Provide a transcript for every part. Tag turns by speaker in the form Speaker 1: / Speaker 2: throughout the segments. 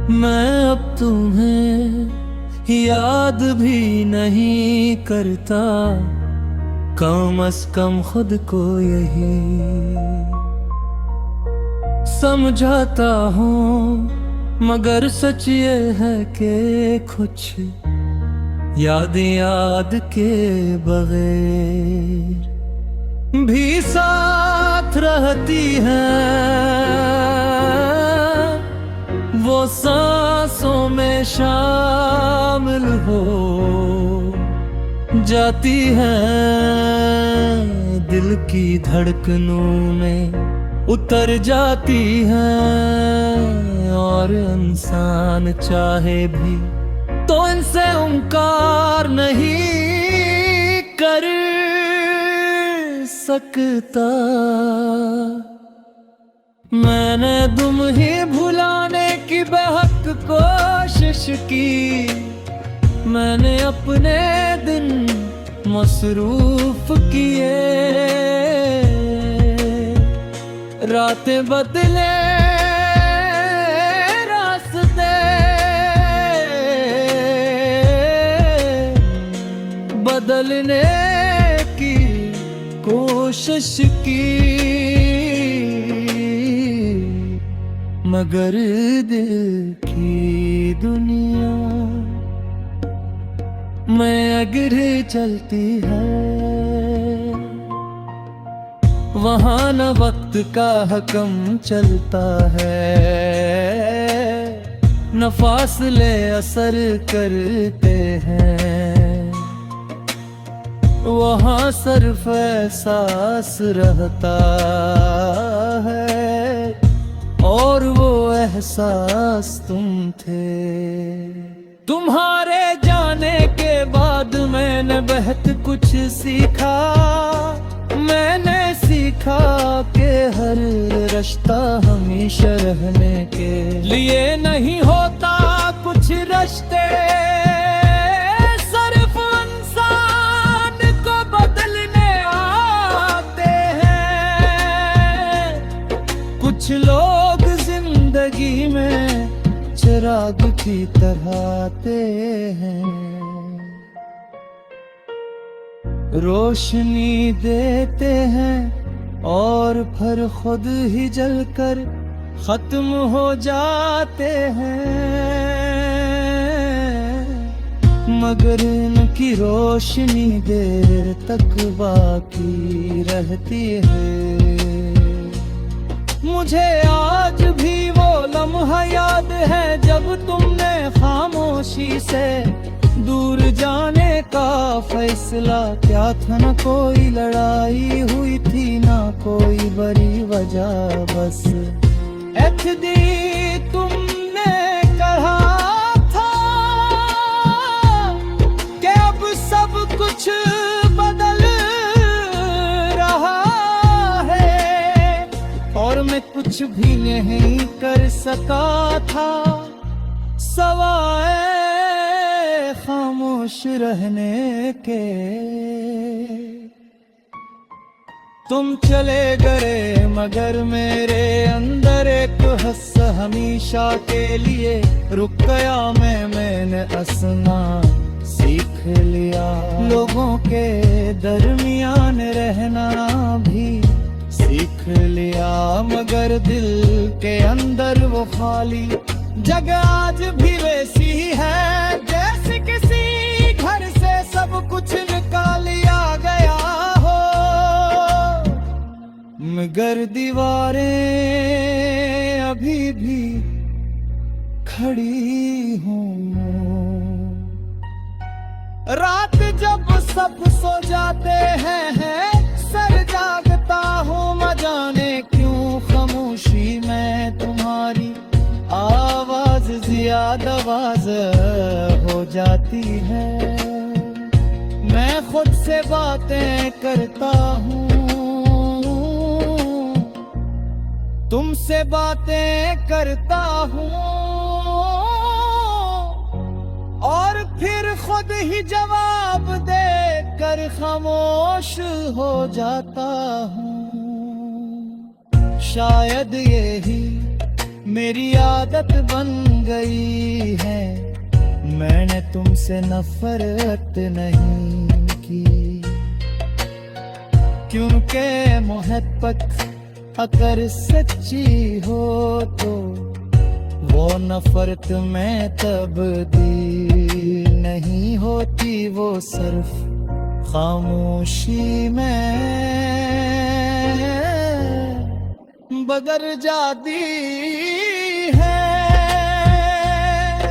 Speaker 1: मैं अब तुम्हें याद भी नहीं करता, कम से कम खुद को यही समझाता हूँ। मगर सच ये है कि कुछ याद के बगैर भी साथ रहती है, वो सांसों में शामिल हो जाती है, दिल की धड़कनों में उतर जाती है। और इंसान चाहे भी तो इनसे इनकार नहीं कर सकता। मैंने तुम ही भुलाने की बेहद कोशिश की, मैंने अपने दिन मसरूफ किए, रातें बदले रास्ते बदलने की कोशिश की, मगर दिल की दुनिया में अगर चलती है, वहाँ न वक्त का हुक्म चलता है, न फासले असर करते हैं, वहाँ सिर्फ एहसास रहता है, और वो एहसास तुम थे। तुम्हारे जाने के बाद मैंने बहुत कुछ सीखा, मैंने सीखा कि हर रिश्ता हमेशा रहने के लिए नहीं होता, कुछ रिश्ते सिर्फ इंसान को बदलने आते हैं। कुछ लोग जिंदगी में चिराग की तरह आते हैं, रोशनी देते हैं और फिर खुद ही जलकर खत्म हो जाते हैं, मगर इनकी रोशनी देर तक बाकी रहती है। मुझे आज भी वो लम्हा याद है जब तुमने खामोशी से दूर जाने का फैसला किया था। न कोई लड़ाई हुई थी, ना कोई बड़ी वजह, बस एक दी तुमने कहा था कि अब सब कुछ बदल रहा है, और मैं कुछ भी नहीं कर सका था सवाए खामोश रहने के। तुम चले गए मगर मेरे अंदर एक हस हमेशा के लिए रुक गया मैंने हंसना सीख लिया, लोगों के दरमियान रहना भी सीख लिया, मगर दिल के अंदर वो खाली जगह आज भी वैसी है जैसे किसी घर से सब कुछ निकाल लिया गया हो, मगर दीवारें अभी भी खड़ी हूँ। रात जब सब सो जाते हैं सर जागता हूँ, न जाने क्यों खामोशी में तुम्हारी आवाज ज्यादा आवाज हो जाती है। मैं खुद से बातें करता हूँ, तुमसे बातें करता हूँ, और फिर खुद ही जवाब देकर खामोश हो जाता हूँ। शायद यही मेरी आदत बन गई है, मैंने तुमसे नफरत नहीं की, क्योंकि मोहब्बत अगर सच्ची हो तो वो नफरत में तब्दील नहीं होती, वो सिर्फ खामोशी में बदल जाती है।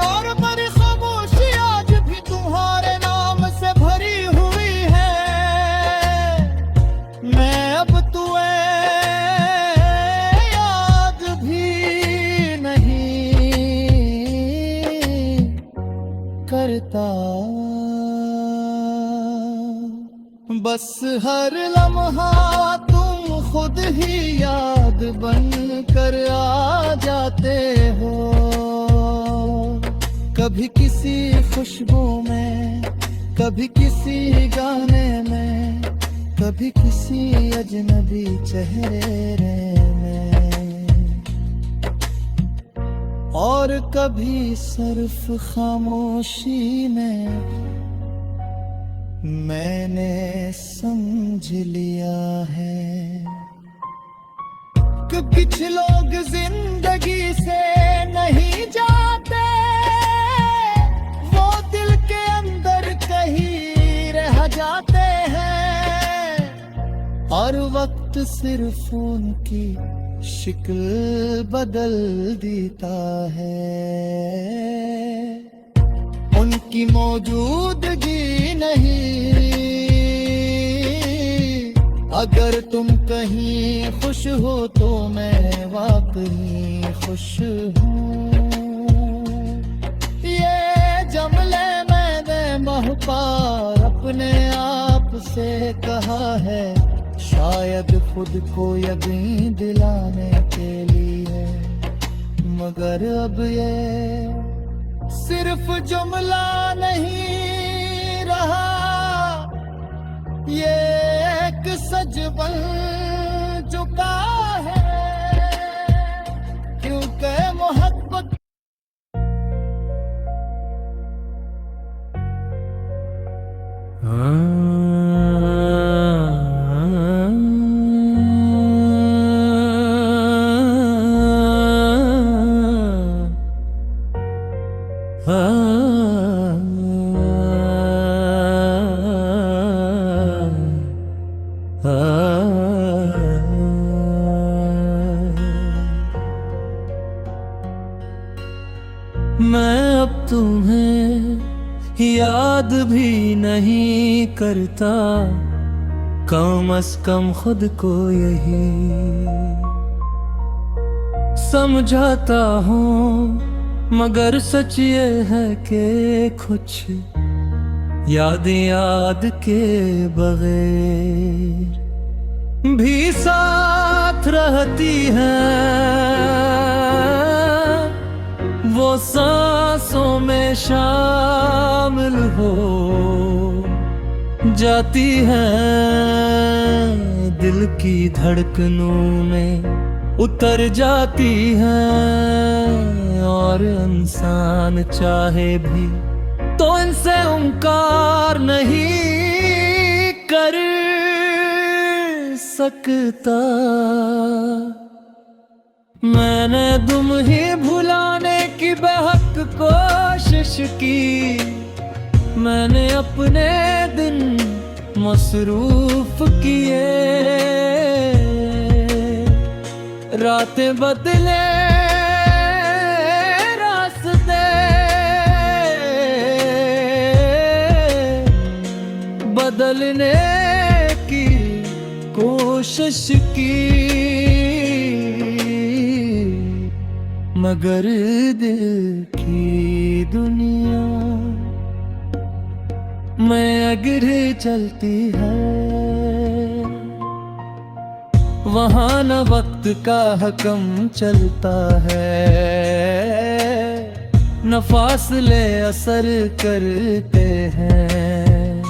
Speaker 1: और मेरी खामोशी आज भी तुम्हारे नाम से भरी हुई है, मैं अब तुम्हें याद भी नहीं करता, बस हर लम्हा तुम खुद ही याद बन कर आ जाते हो, कभी किसी खुशबू में, कभी किसी गाने में, कभी किसी अजनबी चेहरे में, और कभी सिर्फ खामोशी में। मैंने समझ लिया है कि कुछ लोग जिंदगी से नहीं जाते, वो दिल के अंदर कहीं रह जाते हैं, और वक्त सिर्फ उनकी शक्ल बदल देता है, उनकी मौजूदगी नहीं। अगर तुम कहीं खुश हो तो मैं वाकई खुश हूँ, ये जुमले मैंने महपार अपने आप से कहा है, शायद खुद को यकीन दिलाने के लिए, मगर अब ये सिर्फ जुमला नहीं रहा, ये एक सच बन चुका है, क्योंकि मोहब्बत
Speaker 2: मैं अब तुम्हें याद भी नहीं करता, कम से कम खुद को यही समझाता हूँ, मगर सच ये है कि कुछ याद के बगैर भी साथ रहती है, वो सांसों में शामिल हो जाती है, दिल की धड़कनों में उतर जाती है, और इंसान चाहे भी तो इनसे इनकार नहीं कर सकता। मैंने तुम ही भुलाने की बेहक कोशिश की, मैंने अपने दिन मसरूफ किए, रातें बदले रास्ते बदलने की कोशिश की, मगर दिल की दुनिया मैं अगर चलती है वहाँ न वक्त का हकम चलता है, न फासले असर करते हैं।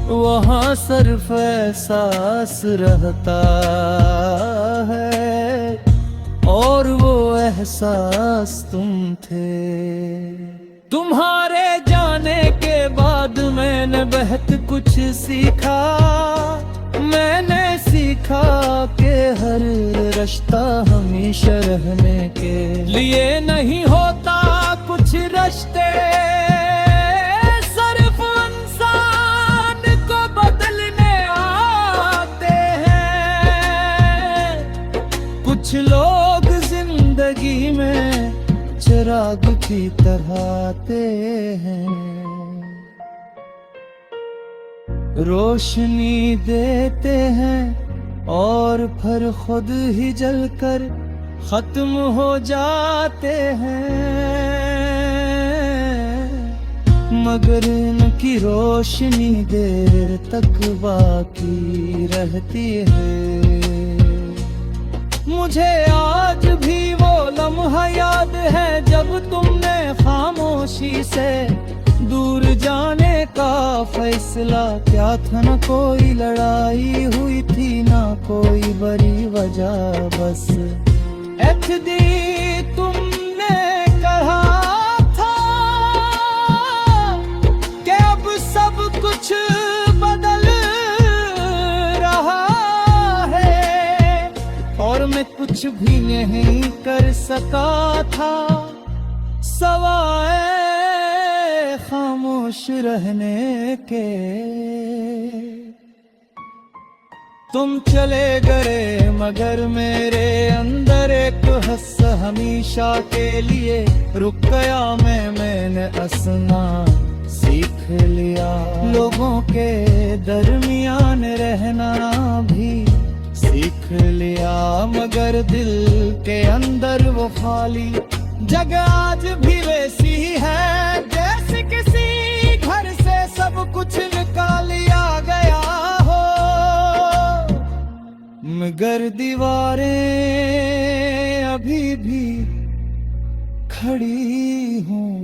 Speaker 2: वहाँ सिर्फ एहसास रहता है और वो एहसास तुम थे। तुम्हारे जाने के बाद मैंने बहुत कुछ सीखा। मैंने सीखा कि हर रिश्ता हमेशा रहने के लिए नहीं होता। कुछ रिश्ते सिर्फ इंसान को बदलने आते हैं। कुछ लोग जिंदगी में चिराग की तरह आते हैं, रोशनी देते हैं और फिर खुद ही जलकर खत्म हो जाते हैं। मगर इनकी रोशनी देर तक बाकी रहती है। मुझे आज भी वो लम्हा याद है जब तुमने खामोशी से दूर जाने का फैसला किया था। न कोई लड़ाई हुई थी, ना कोई बड़ी वजह, बस एचडी तुमने कहा था कि अब सब कुछ बदल रहा है और मैं कुछ भी नहीं कर सका था सवाए खामोश रहने के। तुम चले गए मगर मेरे अंदर एक हस हमेशा के लिए रुक गया। मैंने हंसना सीख लिया, लोगों के दरमियान रहना भी सीख लिया। मगर दिल के अंदर वो खाली जगह आज भी वैसी है जैसे किसी घर से सब कुछ निकाल लिया गया हो। मगर दीवारें अभी भी खड़ी हूँ।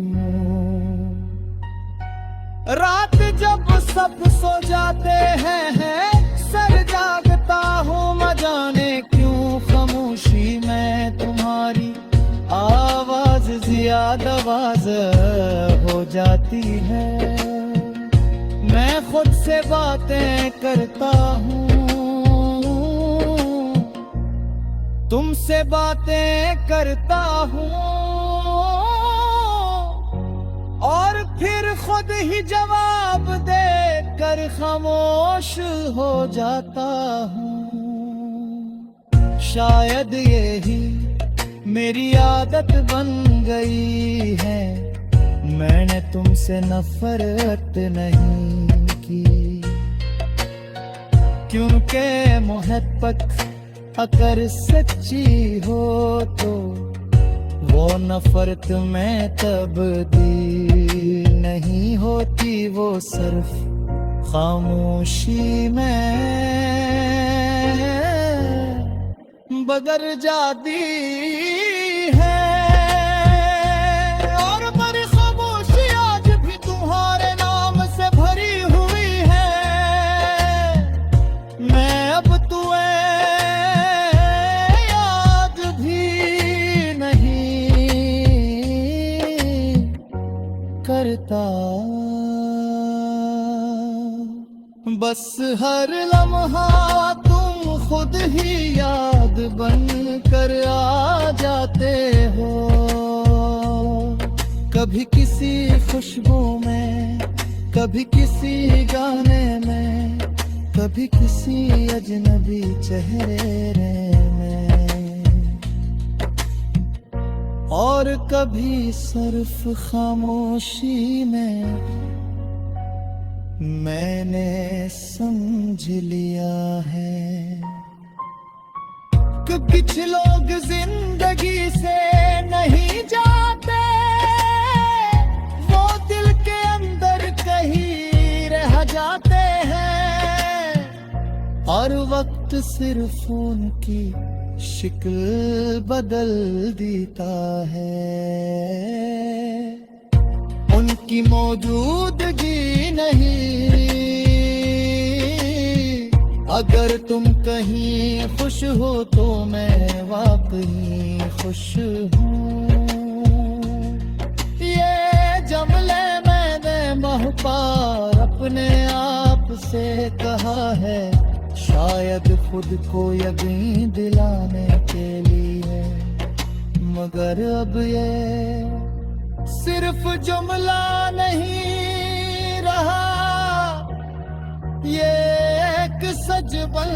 Speaker 2: रात जब सब सो जाते हैं सर जागता हूँ। न जाने क्यों खामोशी में तुम्हारी आवाज ज्यादा आवाज हो जाती है। मैं खुद से बातें करता हूँ, तुमसे बातें करता हूँ और फिर खुद ही जवाब देकर खामोश हो जाता हूँ। शायद यही मेरी आदत बन गई है। मैंने तुमसे नफरत नहीं की, क्योंकि मोहब्बत अगर सच्ची हो तो वो नफरत में तब्दील नहीं होती। वो सिर्फ खामोशी में बदल जाती है। और मेरी खामोशी आज भी तुम्हारे नाम से भरी हुई है। मैं अब तुम्हें याद भी नहीं करता। बस हर लम्हा तुम खुद ही याद बन कर आ जाते हो। कभी किसी खुशबू में, कभी किसी गाने में, कभी किसी अजनबी चेहरे में, और कभी सिर्फ खामोशी में। मैंने समझ लिया है कि कुछ लोग जिंदगी से नहीं जाते, वो दिल के अंदर कहीं
Speaker 1: और वक्त सिर्फ उनकी शिक्ल बदल देता है। उनकी मौजूदगी नहीं, अगर तुम कहीं खुश हो तो मैं वाकई खुश हूँ। ये जुमले मैंने महपार अपने आप से कहा है, शायद खुद को यकीन दिलाने के लिए, मगर अब ये सिर्फ जुमला नहीं रहा, ये एक सच बन